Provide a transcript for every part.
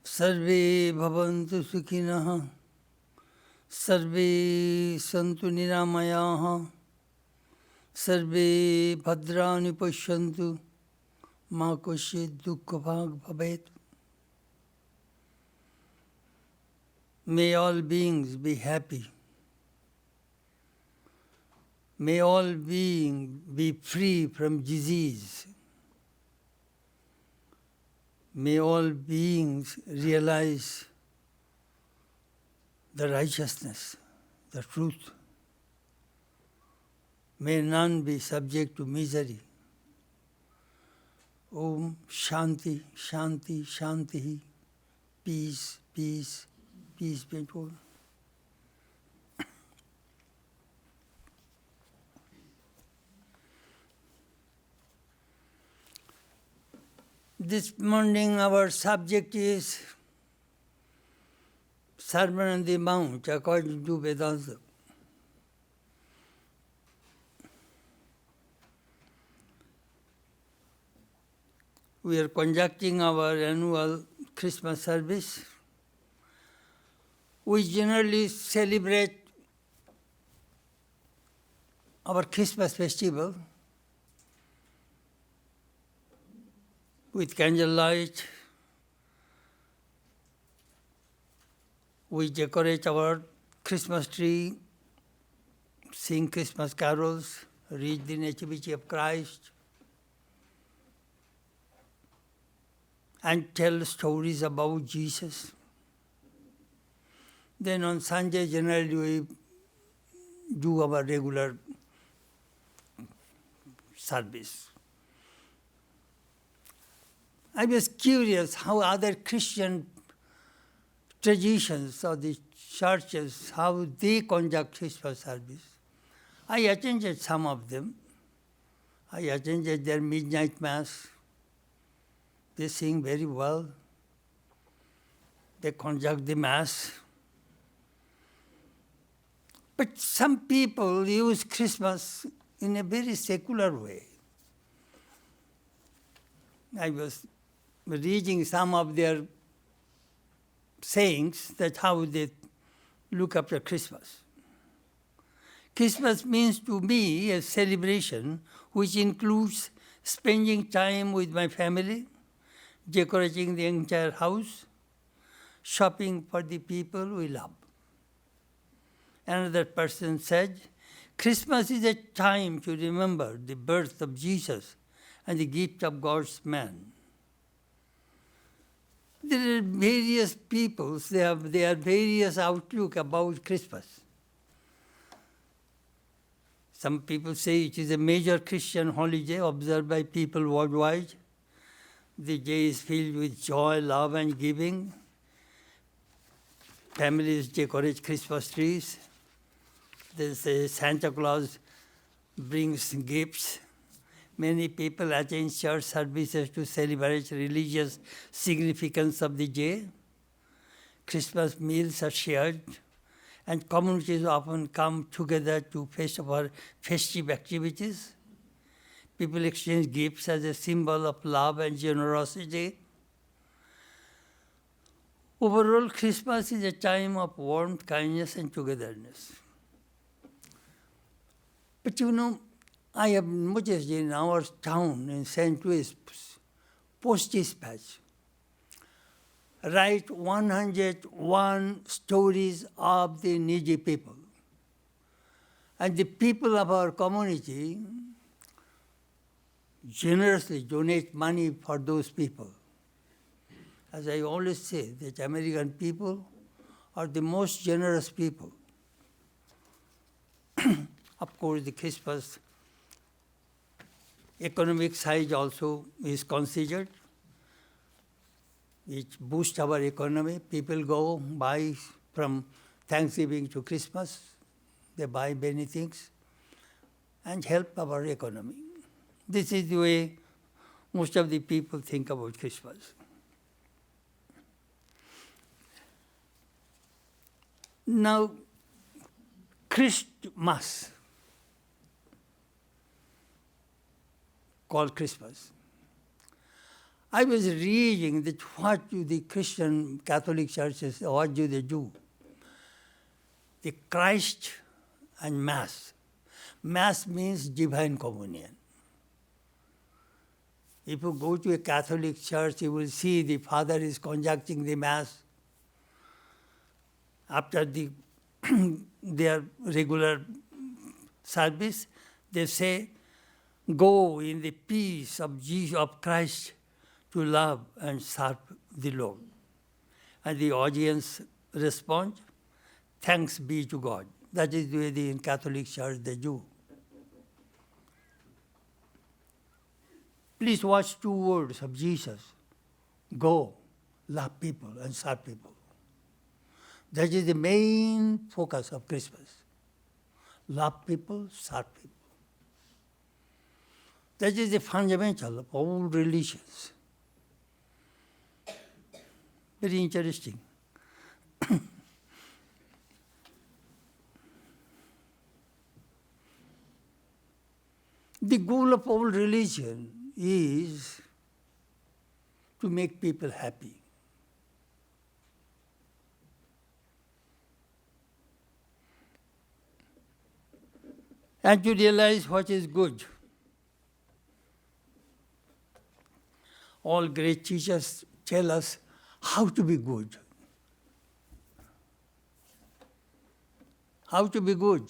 Sarve bhavantu sukhinah, sarve santu niramayah, sarve bhadrani pashyantu, ma kasyit dukkha bhag bhavet. May all beings be happy. May all beings be free from disease. May all beings realize the righteousness, the truth. May none be subject to misery. Om Shanti, Shanti, Shanti. Peace, peace, peace be unto all. This morning our subject is Sermon on the Mount according to Vedanta. We are conducting our annual Christmas service. We generally celebrate our Christmas festival with candlelight. We decorate our Christmas tree, sing Christmas carols, read the Nativity of Christ, and tell stories about Jesus. Then on Sunday, generally we do our regular service. I was curious how other Christian traditions of the churches, how they conduct Christmas service. I attended some of them. I attended their midnight mass. They sing very well. They conduct the mass. But some people use Christmas in a very secular way. I was reading some of their sayings that how they look after Christmas. Christmas means to me a celebration which includes spending time with my family, decorating the entire house, shopping for the people we love. Another person said, Christmas is a time to remember the birth of Jesus and the gift of God's man. There are various peoples, they have various outlook about Christmas. Some people say it is a major Christian holiday observed by people worldwide. The day is filled with joy, love, and giving. Families decorate Christmas trees. They say Santa Claus brings gifts. Many people attend church services to celebrate religious significance of the day. Christmas meals are shared, and communities often come together to festive activities. People exchange gifts as a symbol of love and generosity. Overall, Christmas is a time of warmth, kindness, and togetherness. But you know, I have noticed in our town, in St. Louis, Post-Dispatch, write 101 stories of the needy people. And the people of our community generously donate money for those people. As I always say, that American people are the most generous people. Of course, the Christmas economic side also is considered. It boosts our economy. People go buy from Thanksgiving to Christmas. They buy many things and help our economy. This is the way most of the people think about Christmas. Now, Christmas. called Christmas. I was reading that what do the Christian Catholic churches, what do they do? The Christ and Mass. Mass means divine communion. If you go to a Catholic church, you will see the Father is conducting the Mass. After their regular service, they say, go in the peace of Jesus, of Christ, to love and serve the Lord. And the audience responds, thanks be to God. That is the way in Catholic Church they do. Please watch two words of Jesus. Go, love people and serve people. That is the main focus of Christmas. Love people, serve people. That is the fundamental of all religions. Very interesting. The goal of all religion is to make people happy. And to realize what is good. All great teachers tell us how to be good. How to be good.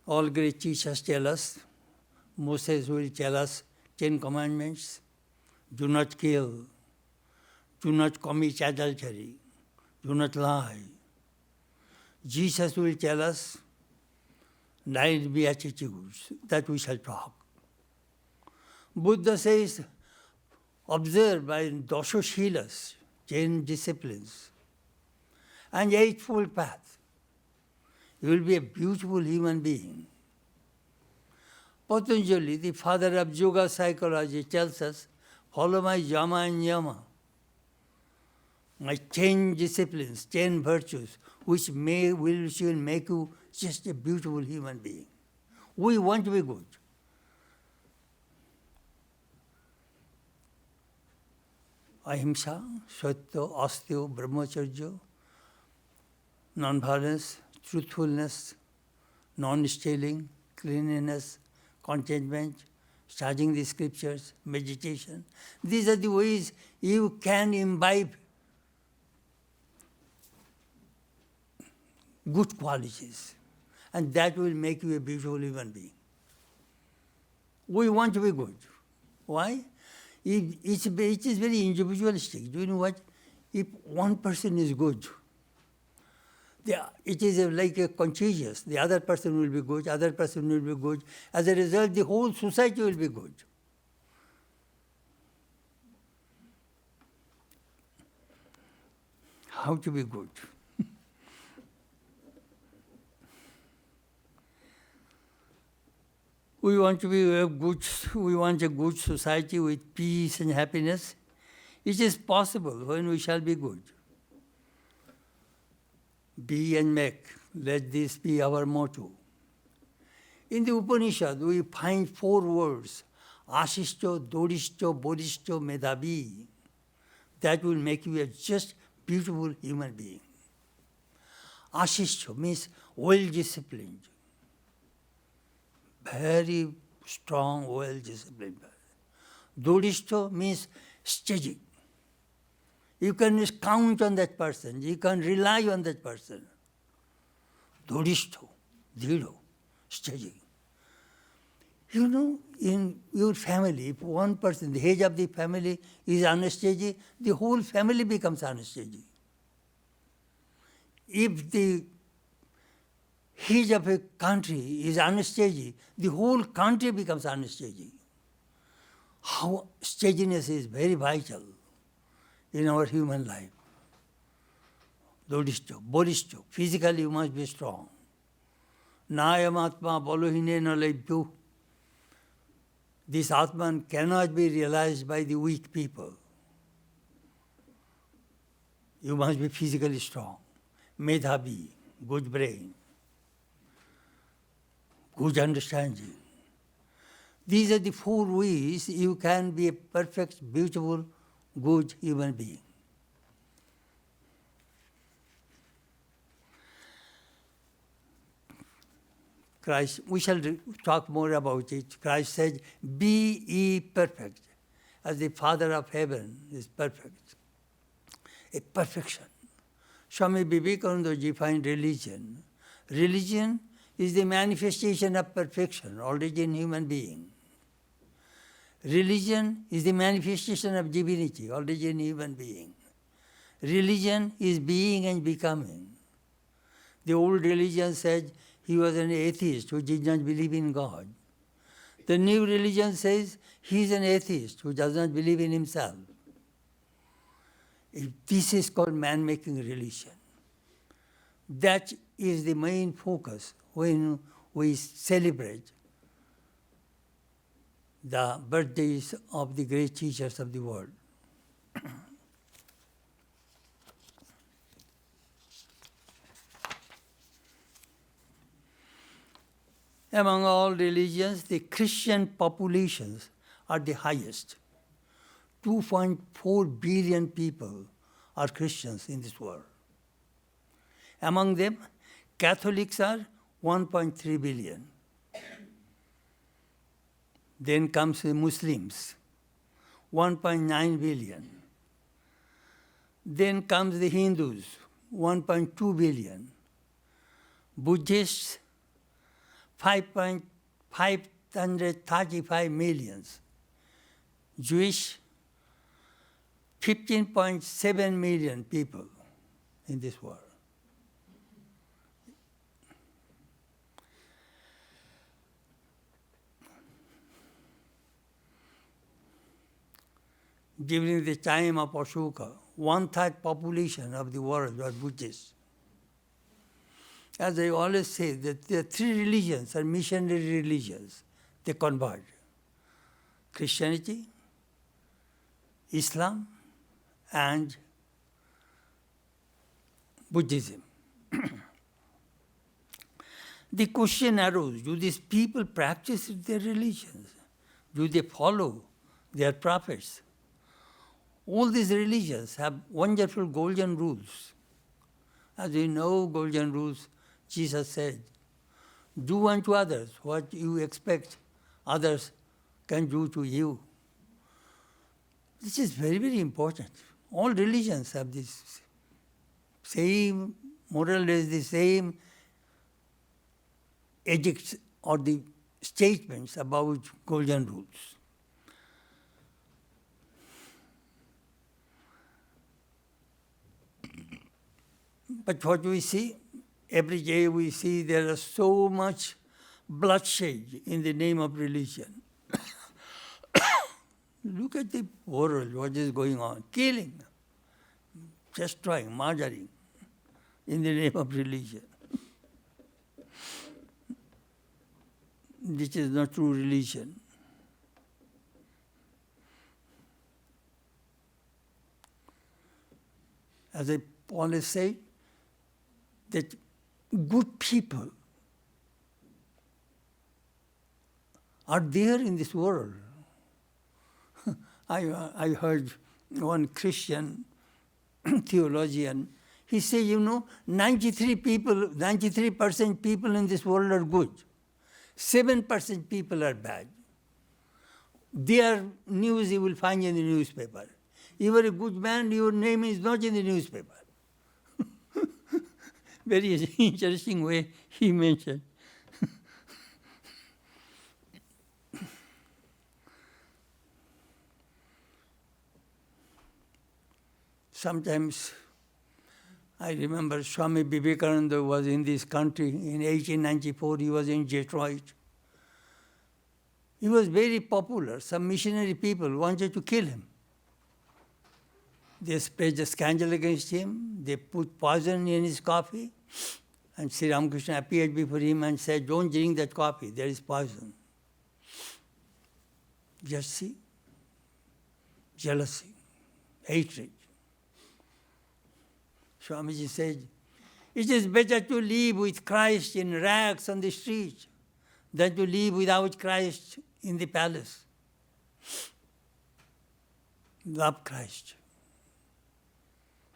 All great teachers tell us, Moses will tell us 10 commandments, do not kill, do not commit adultery, do not lie. Jesus will tell us 9 beatitudes that we shall talk. Buddha says, observe by Dosha-shilas, 10 disciplines, and Eightfold Path. You will be a beautiful human being. Patanjali, the father of yoga psychology, tells us, follow my yama and yama, my 10 disciplines, 10 virtues, which will make you just a beautiful human being. We want to be good. Ahimsa, Satya, Astya, Brahmacharya, non-violence, truthfulness, non-stealing, cleanliness, contentment, studying the scriptures, meditation. These are the ways you can imbibe good qualities, and that will make you a beautiful human being. We want to be good. Why? It is very individualistic. Do you know what? If one person is good, it is like a contagious. The other person will be good, other person will be good. As a result, the whole society will be good. How to be good? We want to be we want a good society with peace and happiness. It is possible when we shall be good. Be and make, let this be our motto. In the Upanishad, we find 4 words, Ashishto, Dorishto, Bodhishto, Medhavi. That will make you a just beautiful human being. Ashishto means well-disciplined. Very strong, well-disciplined. Dorishto means steady. You can count on that person. You can rely on that person. Dorishto, dhiro, steady. You know, in your family, if one person, the head of the family is unsteady, the whole family becomes unsteady. If the head of a country is unsteady, the whole country becomes unsteady. How steadiness is very vital in our human life. Dorishto, Bodhishto, physically you must be strong. Nayam Atma Balohine Labhyu. This Atman cannot be realized by the weak people. You must be physically strong. Medhavi, good brain. good understanding. These are the 4 ways you can be a perfect, beautiful, good human being. Christ, we shall talk more about it. Christ said, be ye perfect, as the Father of heaven is perfect. A perfection. Swami Vivekananda defined religion. Religion is the manifestation of perfection already in human being. Religion is the manifestation of divinity already in human being. Religion is being and becoming. The old religion said he was an atheist who did not believe in God. The new religion says he is an atheist who does not believe in himself. This is called man-making religion. That is the main focus when we celebrate the birthdays of the great teachers of the world. Among all religions, the Christian populations are the highest. 2.4 billion people are Christians in this world. Among them, Catholics are 1.3 billion. Then comes the Muslims, 1.9 billion. Then comes the Hindus, 1.2 billion. Buddhists, 535 millions. Jewish, 15.7 million people in this world. During the time of Ashoka, 1/3 population of the world was Buddhists. As I always say, that the 3 religions are missionary religions. They convert. Christianity, Islam, and Buddhism. The question arose, do these people practice their religions? Do they follow their prophets? All these religions have wonderful golden rules. As we know, golden rules, Jesus said, do unto others what you expect others can do to you. This is very, very important. All religions have this same, more or less the same edicts or the statements about golden rules. But what we see, every day we see there is so much bloodshed in the name of religion. Look at the world, what is going on. Killing, destroying, murdering in the name of religion. This is not true religion. As I always say, that good people are there in this world. I heard one Christian theologian, he said, 93% people in this world are good. 7% people are bad. Their news you will find in the newspaper. You are a good man, your name is not in the newspaper. Very interesting way he mentioned. Sometimes I remember Swami Vivekananda was in this country in 1894. He was in Detroit. He was very popular. Some missionary people wanted to kill him. They spread a scandal against him. They put poison in his coffee. And Sri Ramakrishna appeared before him and said, don't drink that coffee, there is poison. Just see, jealousy, hatred. Swamiji said, it is better to live with Christ in rags on the street than to live without Christ in the palace. Love Christ.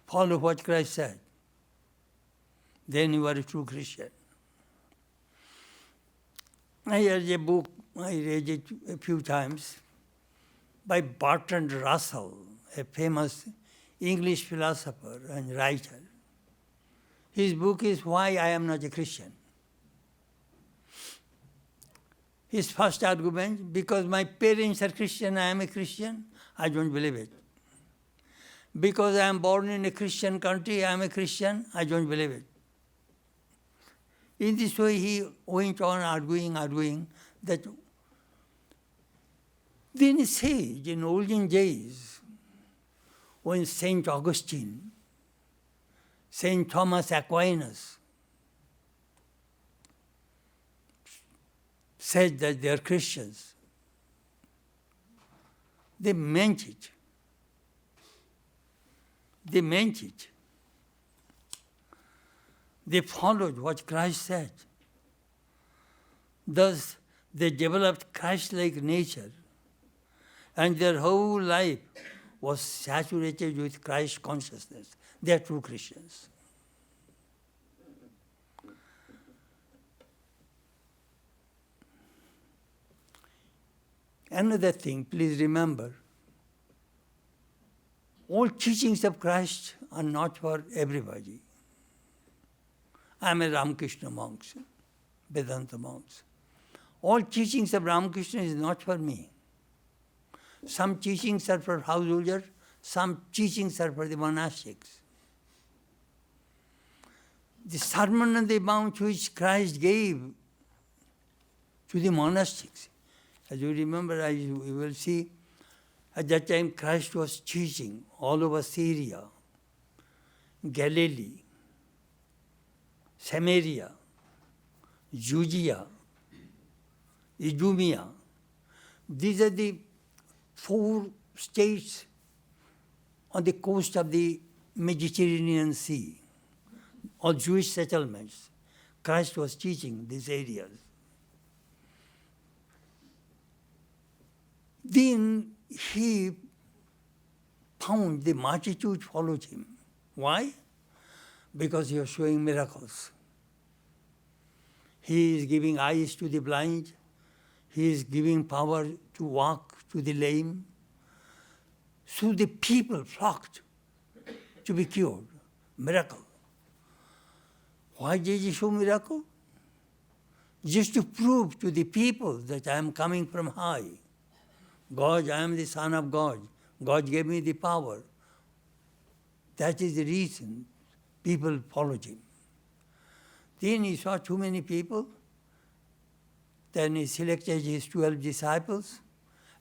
Follow what Christ said. Then you are a true Christian. I read a book, I read it a few times, by Bertrand Russell, a famous English philosopher and writer. His book is Why I Am Not a Christian. His first argument, because my parents are Christian, I am a Christian, I don't believe it. Because I am born in a Christian country, I am a Christian, I don't believe it. In this way, he went on arguing that then he says, in olden days, when St. Augustine, St. Thomas Aquinas said that they are Christians, they meant it. They meant it. They followed what Christ said. Thus, they developed Christ-like nature, and their whole life was saturated with Christ consciousness. They are true Christians. Another thing, please remember, all teachings of Christ are not for everybody. I am a Ramakrishna monk, Vedanta monks. All teachings of Ramakrishna is not for me. Some teachings are for householders, some teachings are for the monastics. The Sermon on the Mount which Christ gave to the monastics, as you remember, we will see, at that time Christ was teaching all over Syria, Galilee, Samaria, Judea, Idumea. These are the 4 states on the coast of the Mediterranean Sea, all Jewish settlements. Christ was teaching these areas. Then he found the multitude followed him. Why? Because he was showing miracles. He is giving eyes to the blind. He is giving power to walk to the lame. So the people flocked to be cured. Miracle. Why did he show miracle? Just to prove to the people that I am coming from high. God, I am the Son of God. God gave me the power. That is the reason people followed him. Then he saw too many people. Then he selected his 12 disciples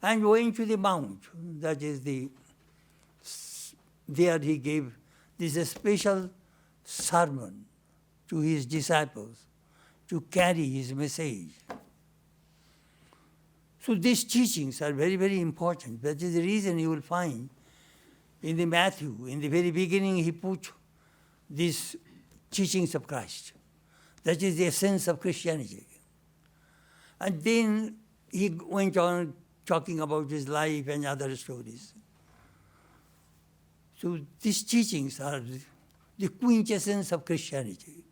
and went to the mount. That is there he gave this special sermon to his disciples to carry his message. So these teachings are very, very important. That is the reason you will find in the Matthew, in the very beginning, he put these teachings of Christ. That is the essence of Christianity. And then he went on talking about his life and other stories. So these teachings are the quintessence of Christianity.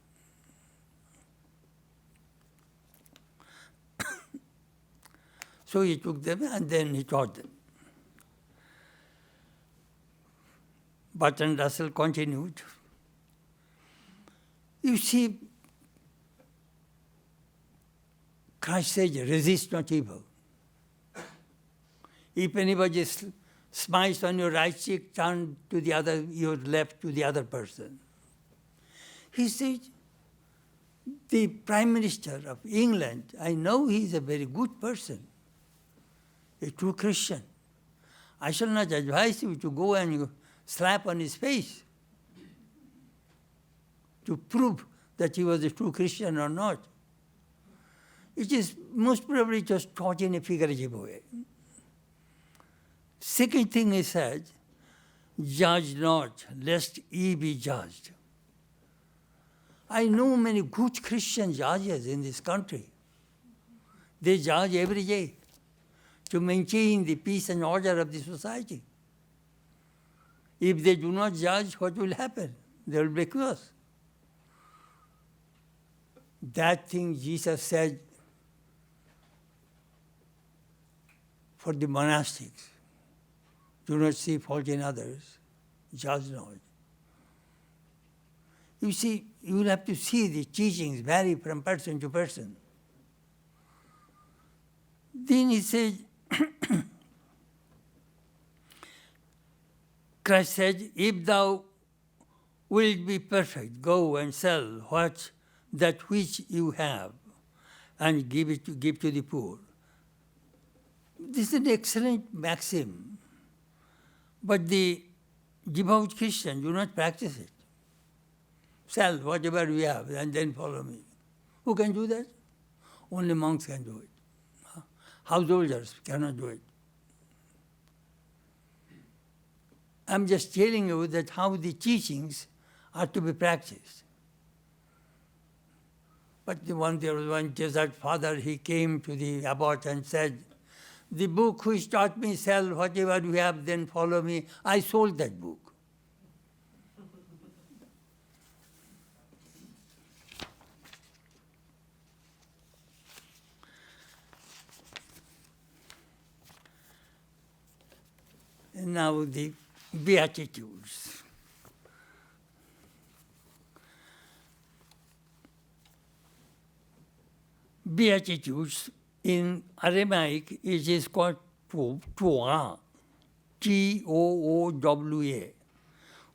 So he took them and then he taught them. Bertrand Russell continued. You see, Christ said, resist not evil. If anybody smites on your right cheek, turn to the other, your left to the other person. He said, the Prime Minister of England, I know he is a very good person, a true Christian. I shall not advise you to go and slap on his face to prove that he was a true Christian or not. It is most probably just taught in a figurative way. Second thing he said, judge not, lest ye be judged. I know many good Christian judges in this country. They judge every day to maintain the peace and order of the society. If they do not judge, what will happen? They will break us. That thing Jesus said for the monastics. Do not see fault in others, judge not. You see, you will have to see the teachings vary from person to person. Then he said, Christ said, if thou wilt be perfect, go and sell that which you have and give to the poor. This is an excellent maxim, but the devout Christians do not practice it. Sell whatever we have and then follow me. Who can do that? Only monks can do it. Householders cannot do it. I'm just telling you that how the teachings are to be practiced. But there was one Jesuit father, he came to the abbot and said, the book which taught me sell whatever you have, then follow me, I sold that book. And now the beatitudes. Beatitudes in Aramaic it is called Toowa, Toowa,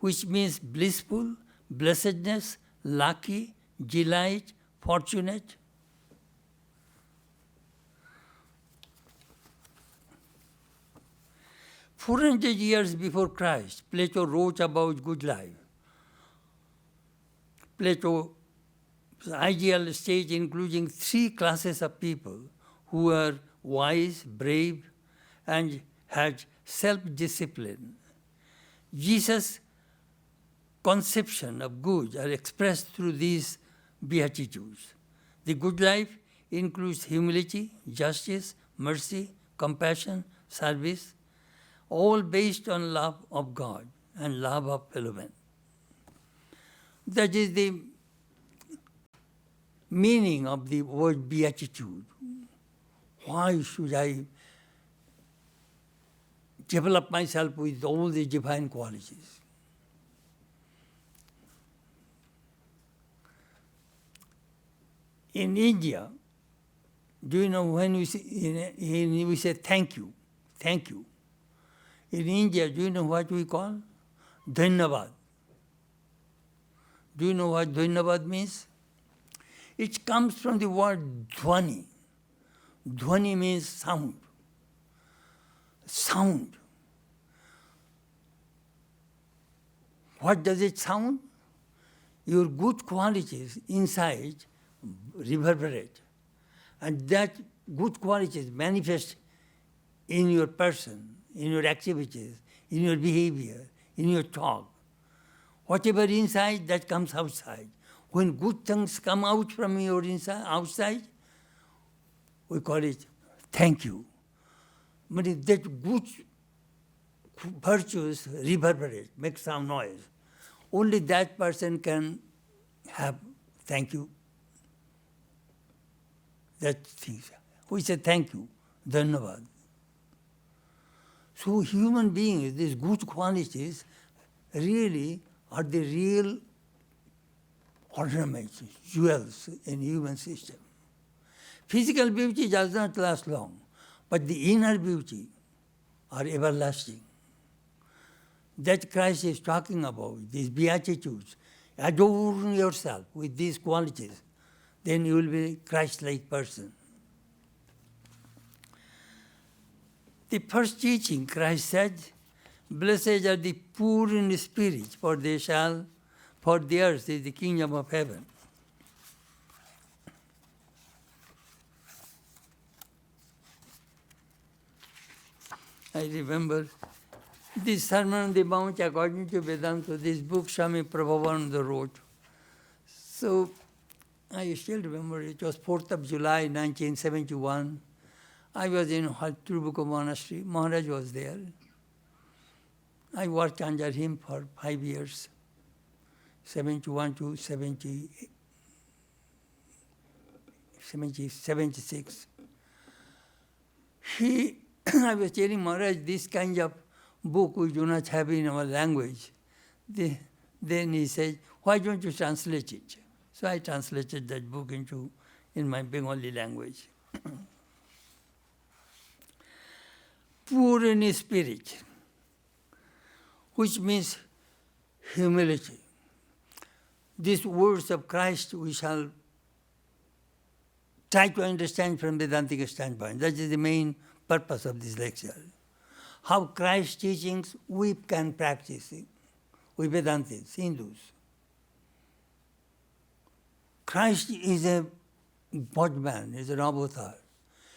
which means blissful, blessedness, lucky, delight, fortunate. "400 years before Christ, Plato wrote about good life. Plato's ideal state including 3 classes of people who were wise, brave, and had self-discipline. Jesus' conception of good are expressed through these beatitudes. The good life includes humility, justice, mercy, compassion, service, all based on love of God and love of fellow men. That is the meaning of the word beatitude. Why should I develop myself with all the divine qualities? In India, do you know when we say thank you, thank you. In India, do you know what we call? Dhanyavad. Do you know what dhanyavad means? It comes from the word dhvani. Dhvani means sound. Sound. What does it sound? Your good qualities inside reverberate. And that good qualities manifest in your person, in your activities, in your behavior, in your talk. Whatever inside, that comes outside. When good things come out from your inside, outside, we call it thank you. But if that good virtues reverberate, make some noise, only that person can have thank you. That thing. We say thank you, dhanyavad. So human beings, these good qualities, really are the real ornaments, jewels in human system. Physical beauty does not last long, but the inner beauty are everlasting. That Christ is talking about, these beatitudes. Adorn yourself with these qualities, then you will be a Christ-like person. The first teaching, Christ said, blessed are the poor in spirit, for theirs is the kingdom of heaven. I remember this Sermon on the Mount, according to Vedanta, this book Swami Prabhupada wrote. So I still remember it was 4th of July 1971. I was in Trubhuko Monastery. Maharaj was there. I worked under him for 5 years, 71 to 76. I was telling Maharaj, this kind of book we do not have in our language. Then he said, why don't you translate it? So I translated that book in my Bengali language. Poor in spirit, which means humility. These words of Christ we shall try to understand from Vedantic standpoint. That is the main purpose of this lecture. How Christ's teachings we can practice it. We Vedantis, Hindus. Christ is a God-man, is an avatar.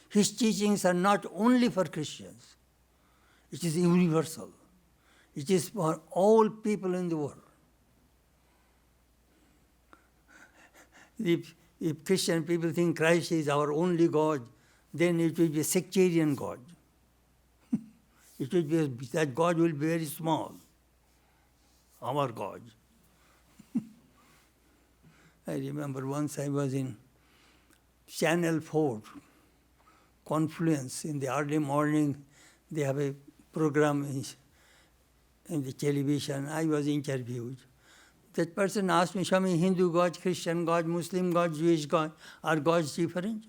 His teachings are not only for Christians. It is universal. It is for all people in the world. If Christian people think Christ is our only God, then it will be a sectarian God. It will be that God will be very small. Our God. I remember once I was in Channel 4, Confluence, in the early morning. They have a program in the television. I was interviewed. That person asked me, Swami, Hindu God, Christian God, Muslim God, Jewish God, are gods different?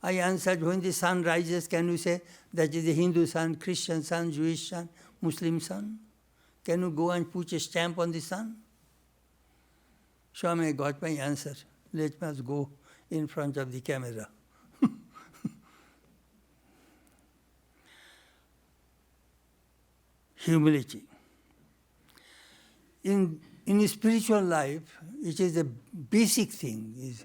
I answered, when the sun rises, can you say that is the Hindu sun, Christian sun, Jewish sun, Muslim sun? Can you go and put a stamp on the sun? Swami, I got my answer. Let us go in front of the camera. Humility. In spiritual life, it is a basic thing.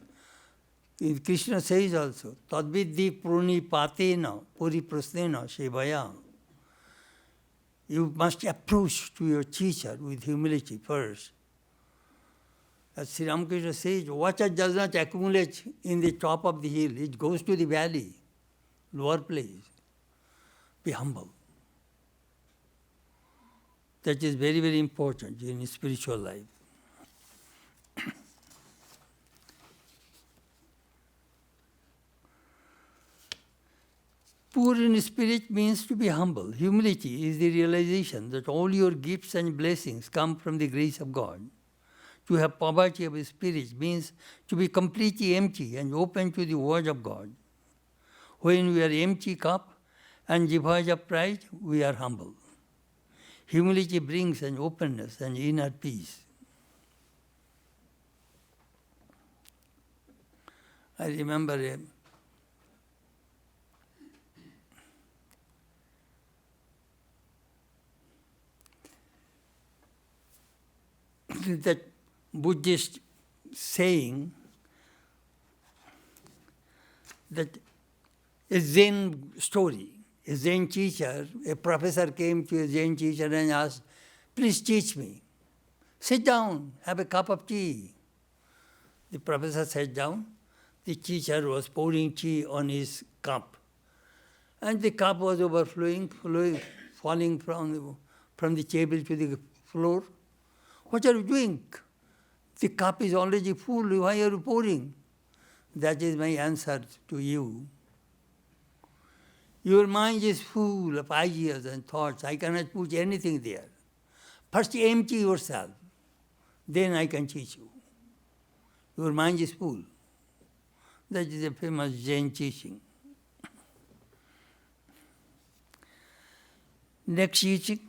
Krishna says also, Tadvidhi prunipatena puriprasnena shevaya. You must approach to your teacher with humility first. As Sri Ramakrishna says, water does not accumulate in the top of the hill. It goes to the valley, lower place. Be humble. That is very, very important in spiritual life. Poor in spirit means to be humble. Humility is the realization that all your gifts and blessings come from the grace of God. To have poverty of spirit means to be completely empty and open to the word of God. When we are empty cup and devoid of pride, we are humble. Humility brings an openness and inner peace. I remember that Buddhist saying that a Zen story. A Zen teacher, a professor came to a Zen teacher and asked, please teach me. Sit down, have a cup of tea. The professor sat down. The teacher was pouring tea on his cup. And the cup was overflowing, falling from the table to the floor. What are you doing? The cup is already full. Why are you pouring? That is my answer to you. Your mind is full of ideas and thoughts. I cannot put anything there. First empty yourself. Then I can teach you. Your mind is full. That is a famous Zen teaching. Next teaching.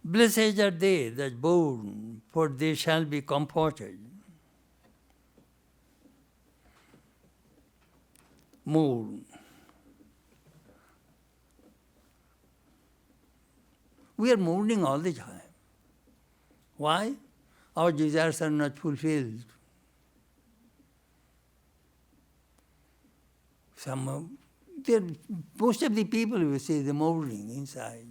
Blessed are they that mourn, for they shall be comforted. Mourn. We are mourning all the time. Why? Our desires are not fulfilled. Most of the people will say they're mourning inside.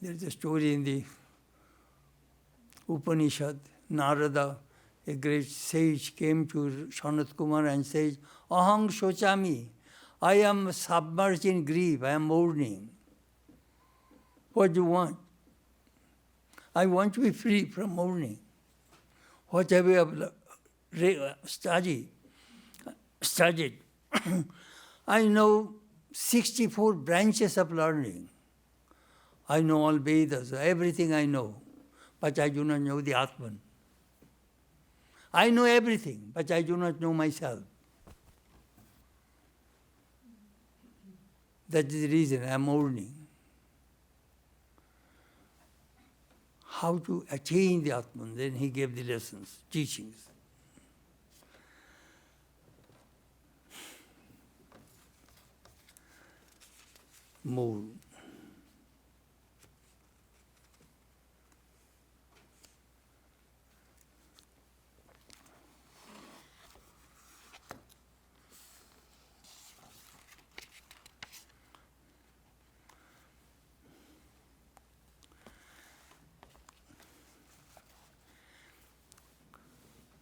There's a story in the Upanishad, Narada, a great sage, came to Sanat Kumar and says, Aham Shochami, I am submerged in grief, I am mourning. What do you want? I want to be free from mourning. What have you studied? I know 64 branches of learning. I know all Vedas, everything I know, but I do not know the Atman. I know everything, but I do not know myself. That is the reason I am mourning. How to attain the Atman, then he gave the lessons, teachings. More.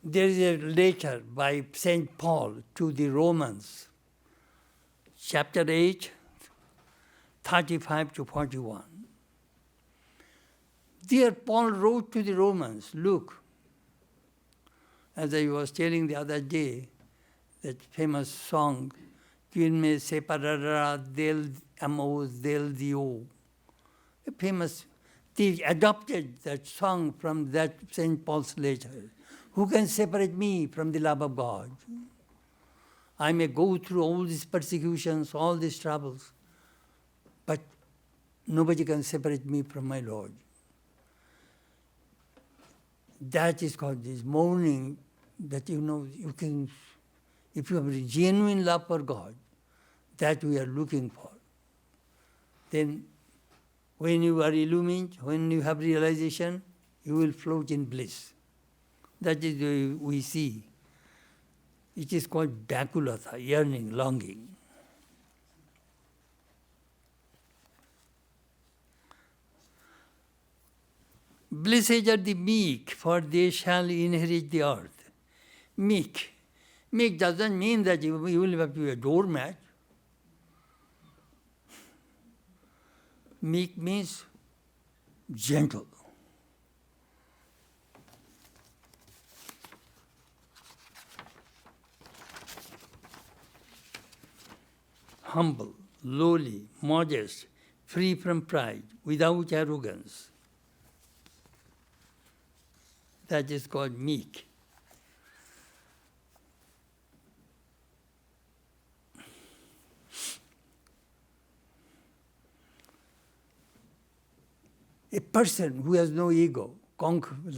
There is a letter by St. Paul to the Romans, chapter 8, 35 to 41. There Paul wrote to the Romans, look, as I was telling the other day, that famous song, Quien me separará del amor del Dios. A famous, they adopted that song from that St. Paul's letter. Who can separate me from the love of God? I may go through all these persecutions, all these troubles, but nobody can separate me from my Lord. That is called this mourning, that you can, if you have a genuine love for God, that we are looking for, then when you are illumined, when you have realization, you will float in bliss. That is the way we see. It is called Byakulata, yearning, longing. Blessed are the meek, for they shall inherit the earth. Meek. Meek doesn't mean that you will have to be a doormat. Meek means gentle. Humble, lowly, modest, free from pride, without arrogance. That is called meek. A person who has no ego conquers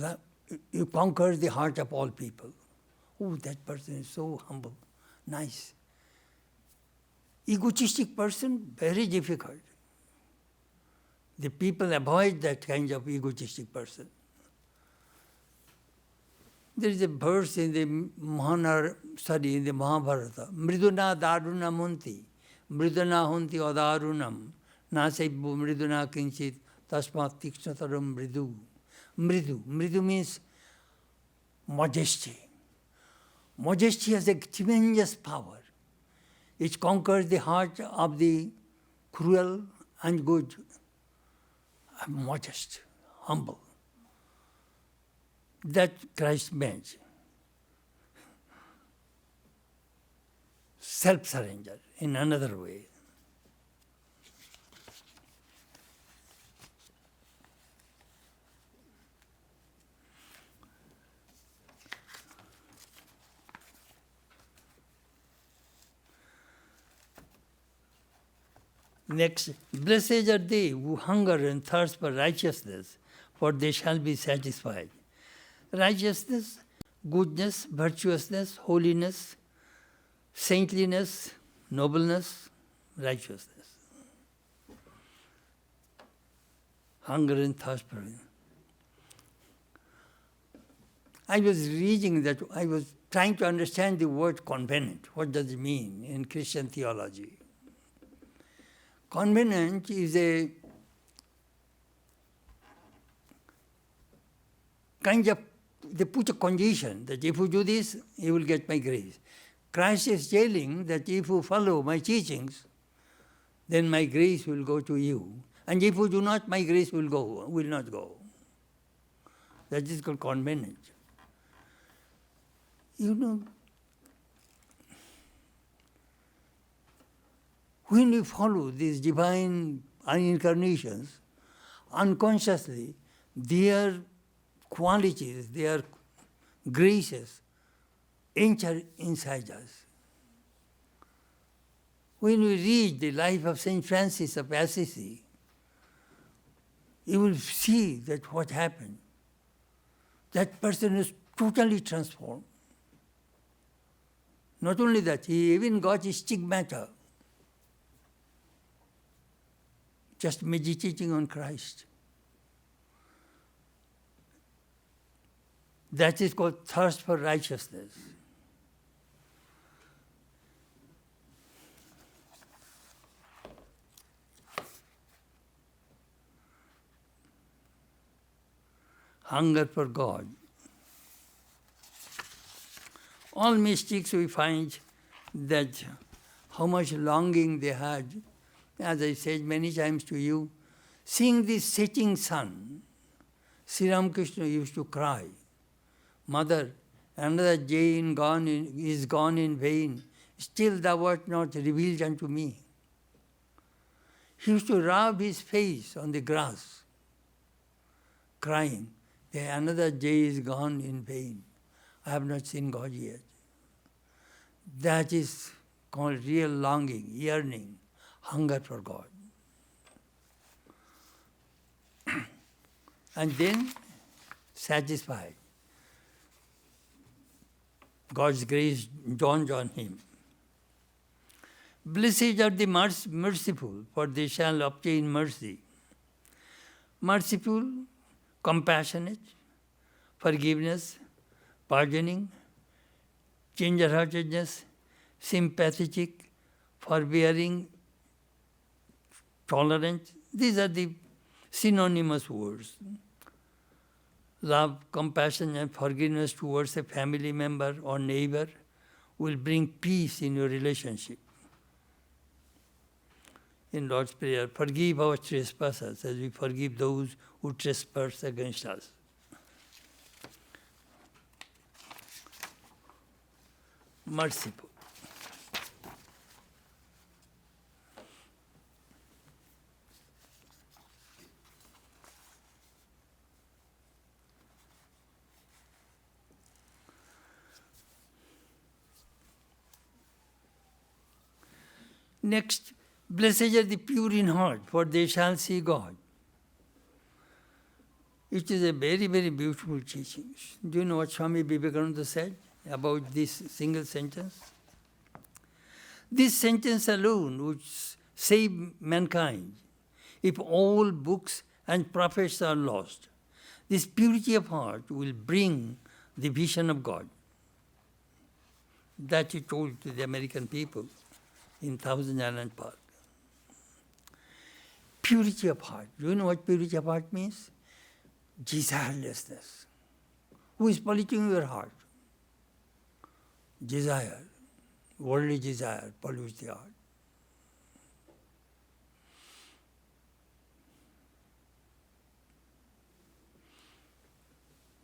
the heart of all people. Oh, that person is so humble, nice. Egotistic person, very difficult. The people avoid that kind of egotistic person. There is a verse in the in the Mahabharata, Mriduna daruna munti, Mriduna hunti adarunam, nasaibu mriduna kinchit, tasmat tikshataram mridu. Mridu means majesty. Majesty has a tremendous power. It conquers the heart of the cruel and good. Modest, humble. That Christ meant. Self-surrender in another way. Next, blessed are they who hunger and thirst for righteousness, for they shall be satisfied. Righteousness, goodness, virtuousness, holiness, saintliness, nobleness, righteousness. Hunger and thirst for it. I was reading that, I was trying to understand the word covenant. What does it mean in Christian theology? Covenant is a kind of, they put a condition that if you do this, you will get my grace. Christ is telling that if you follow my teachings, then my grace will go to you. And if you do not, my grace will not go. That is called covenant. You know, when we follow these divine incarnations, unconsciously, their qualities, their graces enter inside us. When we read the life of St. Francis of Assisi, you will see that what happened. That person is totally transformed. Not only that, he even got his stigmata, just meditating on Christ. That is called thirst for righteousness. Hunger for God. All mystics we find that how much longing they had, as I said many times to you, seeing this setting sun, Sri Ramakrishna used to cry, Mother, another day is gone in vain, still thou art not revealed unto me. He used to rub his face on the grass, crying, another day is gone in vain. I have not seen God yet. That is called real longing, yearning, hunger for God. And then satisfied. God's grace dawns on him. Blessed are the merciful, for they shall obtain mercy. Merciful, compassionate, forgiveness, pardoning, tender-heartedness, sympathetic, forbearing, tolerant. These are the synonymous words. Love, compassion and forgiveness towards a family member or neighbor will bring peace in your relationship. In Lord's Prayer, forgive our trespasses as we forgive those who trespass against us. Merciful. Next, blessed are the pure in heart, for they shall see God. It is a very, very beautiful teaching. Do you know what Swami Vivekananda said about this single sentence? This sentence alone would save mankind if all books and prophets are lost. This purity of heart will bring the vision of God. That he told to the American people in Thousand Island Park. Purity of heart. Do you know what purity of heart means? Desirelessness. Who is polluting your heart? Desire. Worldly desire pollutes the heart.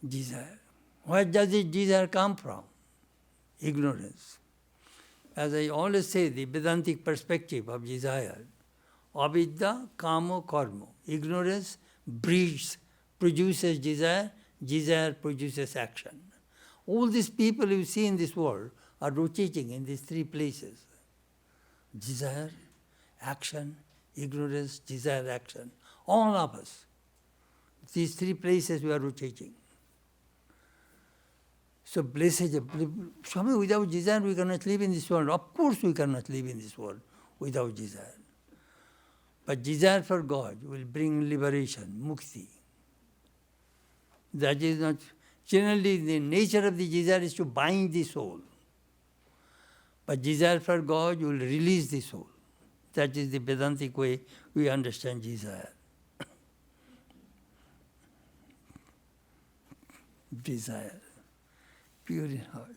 Desire. Where does this desire come from? Ignorance. As I always say, the Vedantic perspective of desire, avidya, kamo, karma. Ignorance produces desire, desire produces action. All these people you see in this world are rotating in these three places. Desire, action, ignorance, desire, action. All of us. These three places we are rotating. So blessed, Swami, without desire we cannot live in this world. Of course we cannot live in this world without desire. But desire for God will bring liberation, mukti. That is not, generally the nature of the desire is to bind the soul. But desire for God will release the soul. That is the Vedantic way we understand desire. desire, pure in heart.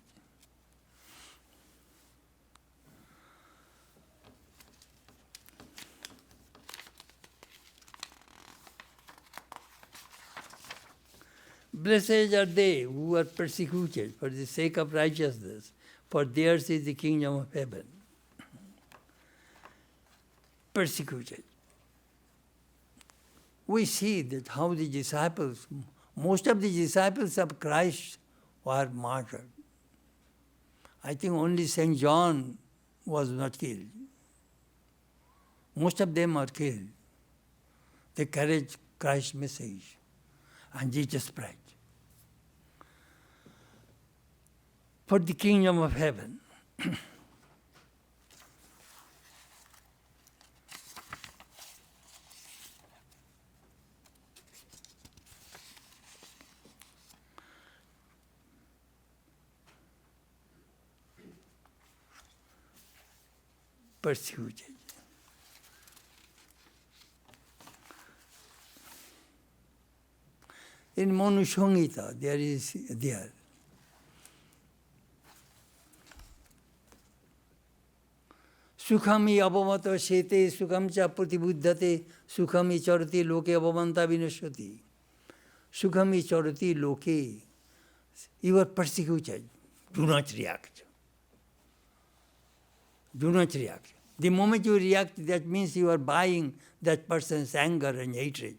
Blessed are they who are persecuted for the sake of righteousness, for theirs is the kingdom of heaven. Persecuted. We see that how the disciples, most of the disciples of Christ were martyred. I think only St. John was not killed. Most of them are killed. They carried Christ's message and Jesus spread. For the kingdom of heaven. Persecuted. In Manusangita, there. Sukhami abhamata shete sukham cha pratibuddhate sukhami charati loke abhamanta vinashati. Sukhami charati loke. You are persecuted. Do not react. Do not react. The moment you react, that means you are buying that person's anger and hatred.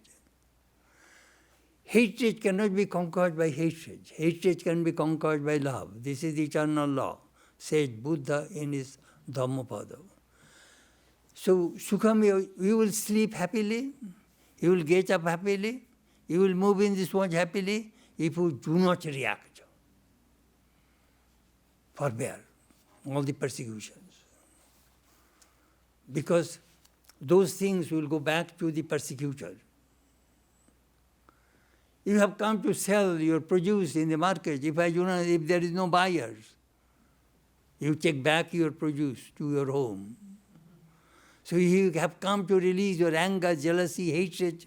Hatred cannot be conquered by hatred. Hatred can be conquered by love. This is the eternal law, said Buddha in his Dhammapada. So, Sukham, you will sleep happily, you will get up happily, you will move in this world happily if you do not react. Forbear all the persecutions. Because those things will go back to the persecutor. You have come to sell your produce in the market. If there is no buyers, you take back your produce to your home. So you have come to release your anger, jealousy, hatred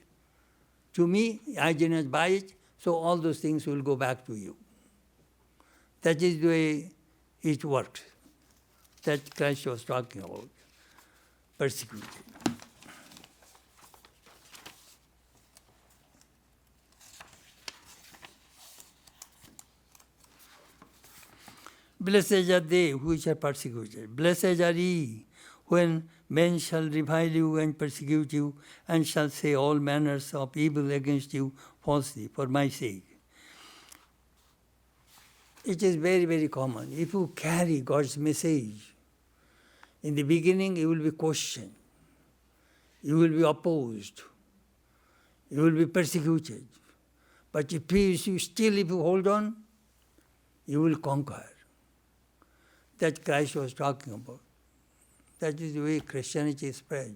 to me. I did not buy it, so all those things will go back to you. That is the way it works. That Christ was talking about. Persecuted. Blessed are they which are persecuted. Blessed are ye when men shall revile you and persecute you, and shall say all manners of evil against you falsely for my sake. It is very, very common. If you carry God's message, in the beginning you will be questioned, you will be opposed, you will be persecuted. But if you hold on, you will conquer. That Christ was talking about. That is the way Christianity spread.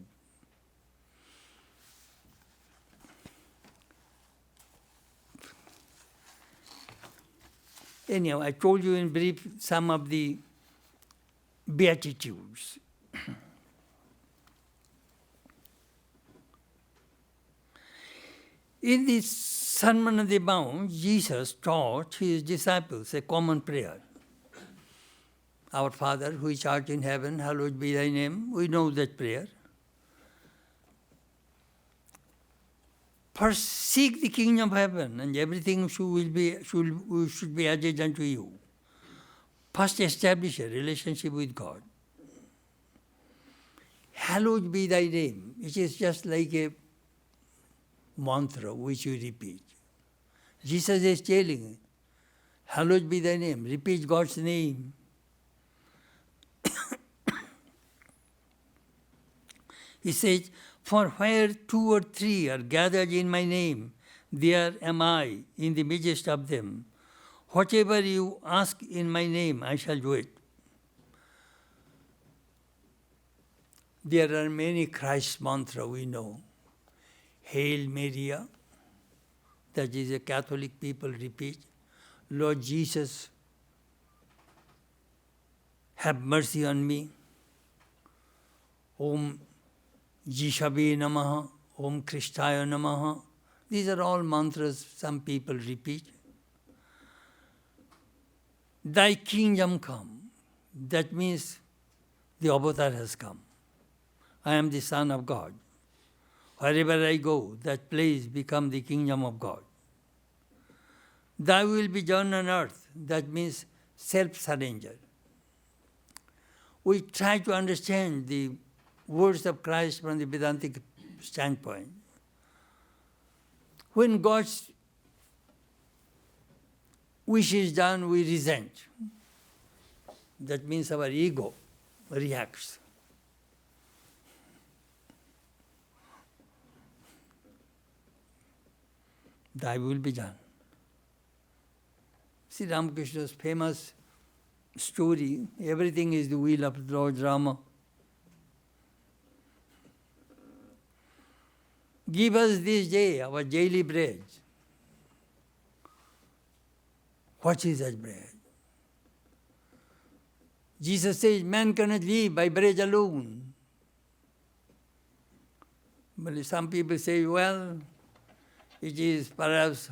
Anyhow, I told you in brief some of the beatitudes. In the Sermon on the Mount, Jesus taught his disciples a common prayer. Our Father, who art in heaven, hallowed be thy name. We know that prayer. First, seek the kingdom of heaven, and everything should be added unto you. First, establish a relationship with God. Hallowed be thy name. It is just like a mantra which you repeat. Jesus is telling, hallowed be thy name. Repeat God's name. He says, for where 2 or 3 are gathered in my name, there am I in the midst of them. Whatever you ask in my name, I shall do it. There are many Christ mantra we know. Hail Maria, that is a Catholic people repeat. Lord Jesus, have mercy on me. Om Jishabe Namaha, Om Krishtaya Namaha. These are all mantras some people repeat. Thy kingdom come. That means the avatar has come. I am the Son of God. Wherever I go, that place becomes the kingdom of God. Thy will be done on earth. That means self-surrender. We try to understand the words of Christ from the Vedantic standpoint. When God's wish is done, we resent. That means our ego reacts. Thy will be done. See Ramakrishna's famous story, everything is the will of Lord Rama. Give us this day our daily bread. What is that bread? Jesus says, man cannot live by bread alone. But some people say, well, it is perhaps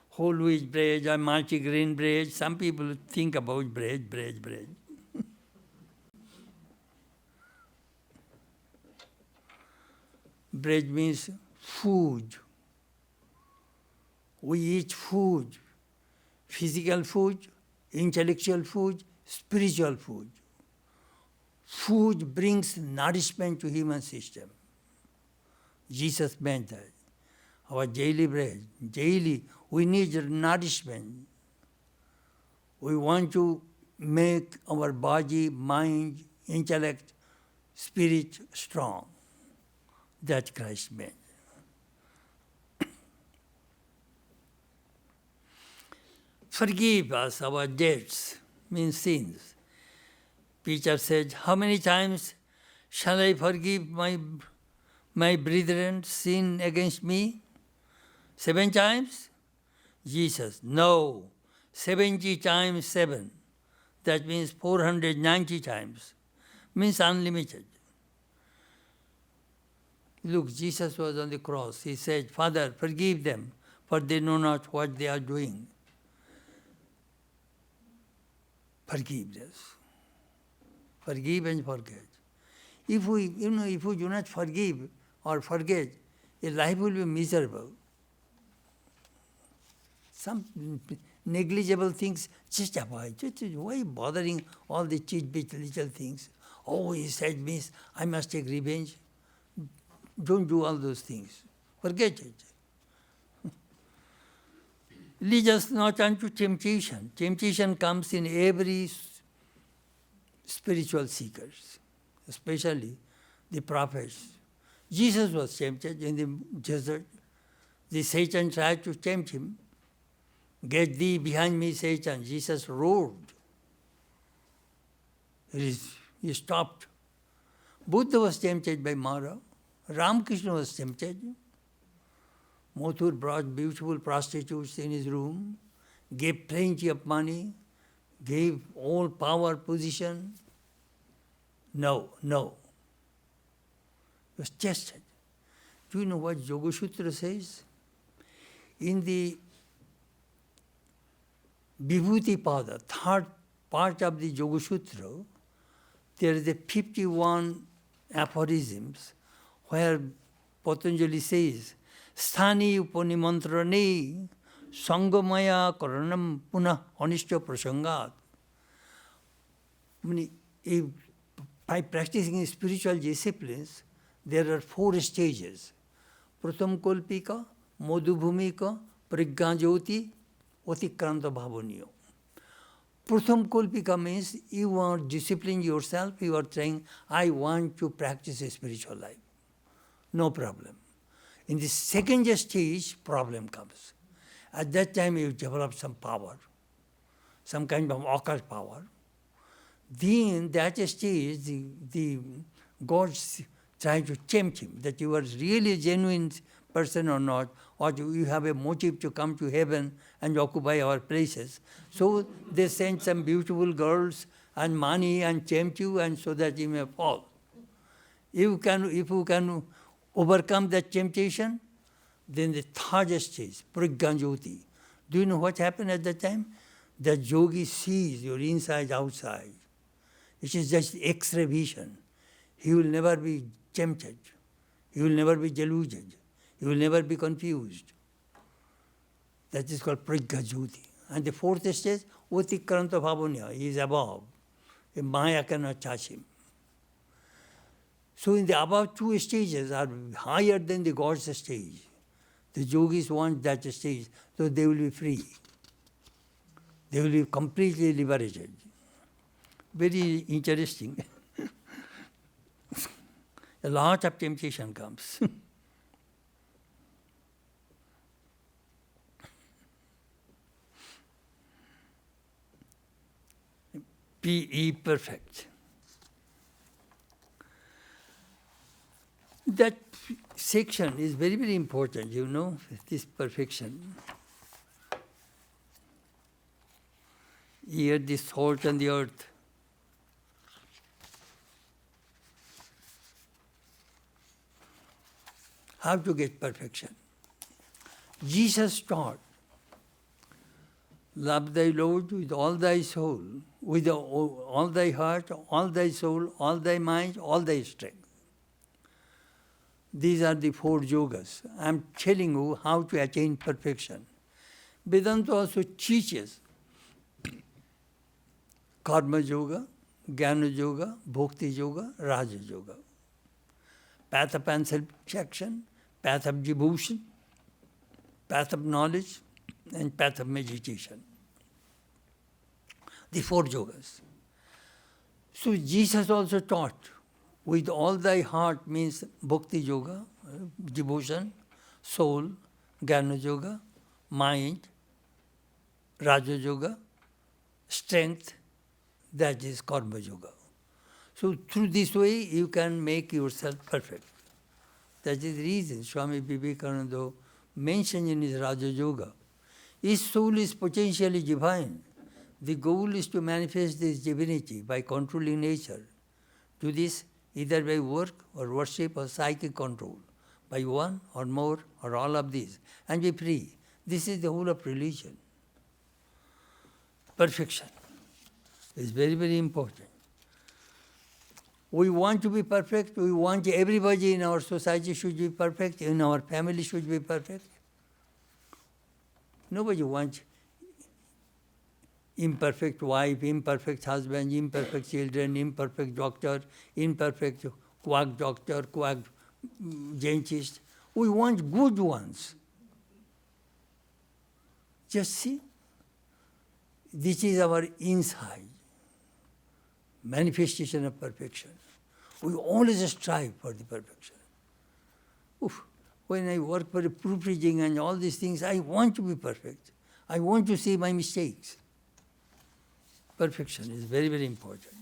whole wheat bread or multi-grain bread. Some people think about bread. Bread means food. We eat food. Physical food, intellectual food, spiritual food. Food brings nourishment to human system. Jesus meant that. Our daily bread, daily, we need nourishment. We want to make our body, mind, intellect, spirit strong. That Christ meant. Forgive us our debts, means sins. Peter said, how many times shall I forgive my brethren sin against me? 7 times? Jesus, no, 70 times 7. That means 490 times. Means unlimited. Look, Jesus was on the cross. He said, Father, forgive them, for they know not what they are doing. Forgiveness. Forgive and forget. If we do not forgive or forget, your life will be miserable. Some negligible things, just avoid. Why bothering all the tidbit little things? Oh, he said means I must take revenge. Don't do all those things. Forget it. Lead us not unto temptation. Temptation comes in every spiritual seekers, especially the prophets. Jesus was tempted in the desert. The Satan tried to tempt him. Get thee behind me, Satan. Jesus roared. He stopped. Buddha was tempted by Mara. Ramakrishna was tempted. Mathur brought beautiful prostitutes in his room, gave plenty of money, gave all power, position. No. He was tested. Do you know what Yoga Sutra says? In the Vibhuti Pada, third part of the Yoga Sutra, there is a 51 aphorisms where Patanjali says, Sthani upanimantrane sangamaya karanam punah anishta prasangat. By practicing spiritual disciplines, there are 4 stages. Pratham kolpika, madhubhumika, pragyajyoti, atikranta bhavaniyo. Pratham kolpika means you are disciplining yourself, you are saying, I want to practice a spiritual life. No problem. In the second stage, problem comes. At that time, you develop some power, some kind of occult power. Then, that stage, the gods try to tempt him that you are really a genuine person or not, or you have a motive to come to heaven and occupy our places. So they send some beautiful girls and money and tempt you, and so that you may fall. If you can overcome that temptation, then the third stage, Pragyajyoti. Do you know what happened at that time? The yogi sees your inside, outside. It is just X-ray vision. He will never be tempted. He will never be deluded. He will never be confused. That is called Prajna Jyoti. And the fourth stage, Utikranta Bhavanya, he is above. Maya cannot touch him. So in the above two stages are higher than the God's stage. The yogis want that stage, so they will be free. They will be completely liberated. Very interesting. A lot of temptation comes. Be perfect. That section is very, very important, this perfection. Here, the salt and the earth. How to get perfection? Jesus taught, love thy Lord with all thy soul, with all thy heart, all thy soul, all thy mind, all thy strength. These are the four yogas. I am telling you how to attain perfection. Vedanta also teaches karma yoga, jnana yoga, bhakti yoga, raja yoga. Path of self-action, path of devotion, path of knowledge, and path of meditation. The four yogas. So Jesus also taught, with all thy heart means bhakti yoga, devotion, soul, jnana yoga, mind, raja yoga, strength, that is karma yoga. So through this way you can make yourself perfect. That is the reason Swami Vivekananda mentioned in his Raja Yoga. Each soul is potentially divine. The goal is to manifest this divinity by controlling nature. Do this either by work or worship or psychic control, by one or more or all of these, and be free. This is the whole of religion. Perfection is very, very important. We want to be perfect. We want everybody in our society should be perfect. In our family should be perfect. Nobody wants imperfect wife, imperfect husband, imperfect children, imperfect doctor, imperfect quack doctor, quack dentist. We want good ones. Just see. This is our inside manifestation of perfection. We always strive for the perfection. Oof. When I work for proofreading and all these things, I want to be perfect. I want to see my mistakes. Perfection is very, very important.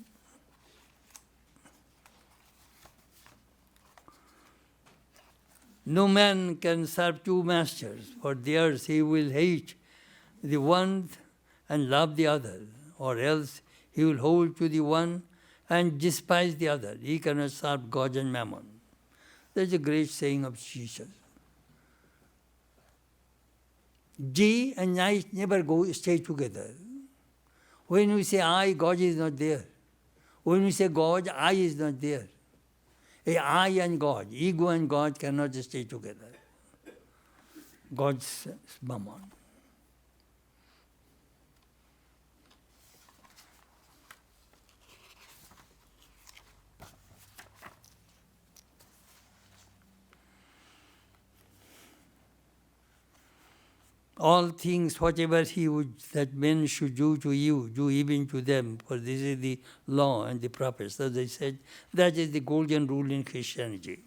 No man can serve two masters, for theirs he will hate the one and love the other, or else he will hold to the one and despise the other. He cannot serve God and mammon. That's a great saying of Jesus. Day and night never stay together. When we say I, God is not there. When we say God, I is not there. I and God, ego and God cannot stay together. God's mammon. All things, whatever he would that men should do to you, do even to them, for this is the law and the prophets. As I said, that is the golden rule in Christianity.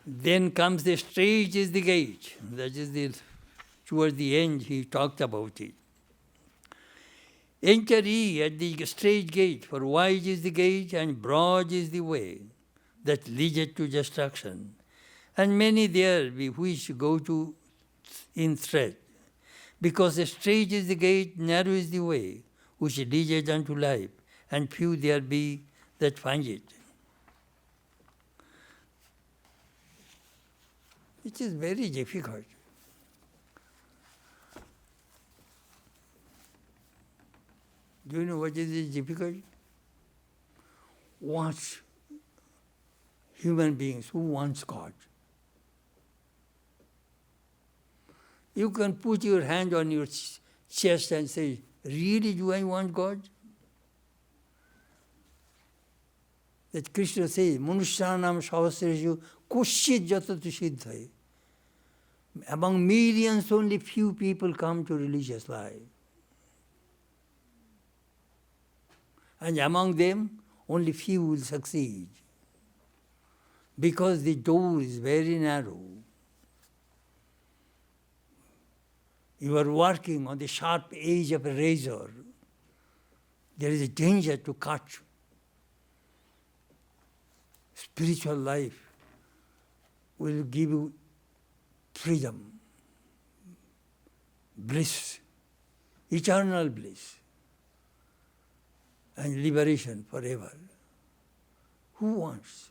Then comes the straight is the gate. That is towards the end he talked about it. Enter ye at the straight gate, for wide is the gate and broad is the way that leadeth to destruction. And many there be which go to in thread. Because straight is the gate, narrow is the way, which leadeth unto life, and few there be that find it. It is very difficult. Do you know what is difficult? Watch human beings who wants God. You can put your hand on your chest and say, really do I want God? That Krishna says, Manushyanam sahasreshu kushit jatatu siddhai. Among millions, only few people come to religious life. And among them, only few will succeed. Because the door is very narrow. You are working on the sharp edge of a razor. There is a danger to cut. Spiritual life will give you freedom, bliss, eternal bliss, and liberation forever. Who wants?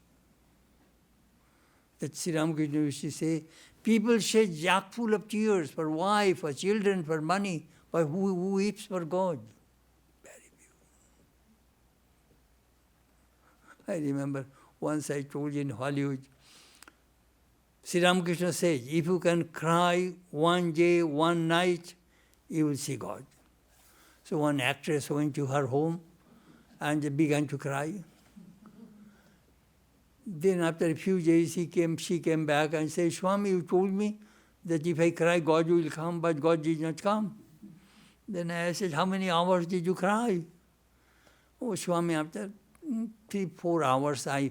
That Sri Ramakrishna used to say, people shed yak full of tears for wife, for children, for money, but who weeps for God? Very few. I remember once I told in Hollywood, Sri Ramakrishna says, if you can cry one day, one night, you will see God. So one actress went to her home and began to cry. Then after a few days she came back and said, Swami, you told me that if I cry, God will come, but God did not come. Then I said, how many hours did you cry? Oh, Swami, after 3-4 hours I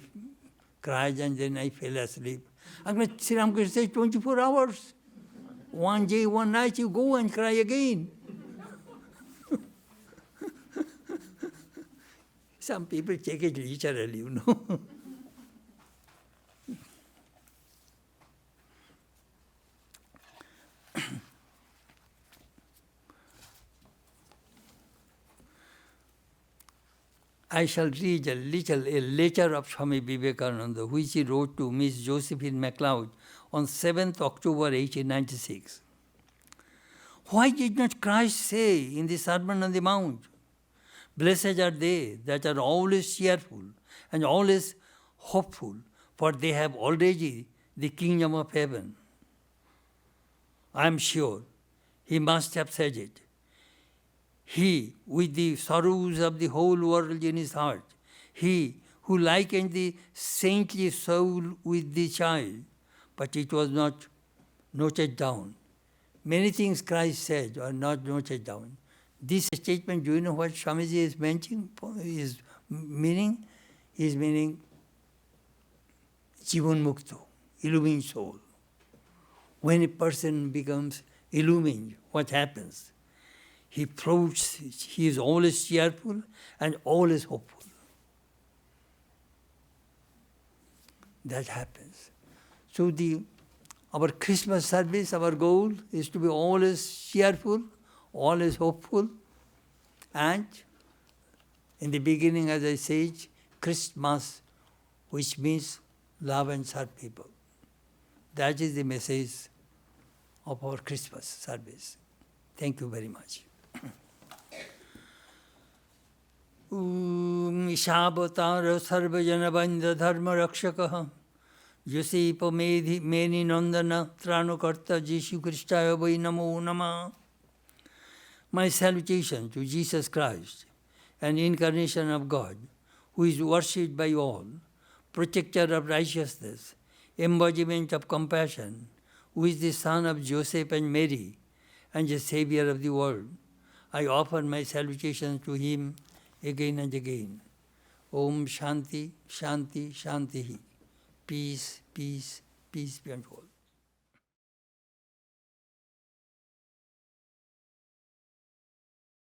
cried and then I fell asleep. And Sri Ramakrishna said, 24 hours. One day, one night you go and cry again. Some people take it literally, you know. I shall read a letter of Swami Vivekananda, which he wrote to Miss Josephine MacLeod on 7th October 1896. Why did not Christ say in the Sermon on the Mount, blessed are they that are always cheerful and always hopeful, for they have already the kingdom of heaven? I am sure he must have said it. He, with the sorrows of the whole world in his heart, he who likened the saintly soul with the child, but it was not noted down. Many things Christ said are not noted down. This statement, do you know what Swamiji is mentioning? Is meaning Jivan Mukto, illumined soul. When a person becomes illumined, what happens? He floats, he is always cheerful and always hopeful. That happens. So our Christmas service, our goal is to be always cheerful, always hopeful, and in the beginning, as I said, Christmas, which means love and serve people. That is the message of our Christmas service. Thank you very much. ईशावतार सर्वजनबंध धर्म रक्षक योसेप many नंदन त्राणकर्ता Jesus Christaय वै नमो नमः. My salutation to Jesus Christ, an incarnation of God, who is worshipped by all, protector of righteousness, embodiment of compassion, who is the son of Joseph and Mary, and the Savior of the world. I offer my salutation to him again and again. Om Shanti, Shanti, Shanti. Peace, peace, peace be unto all.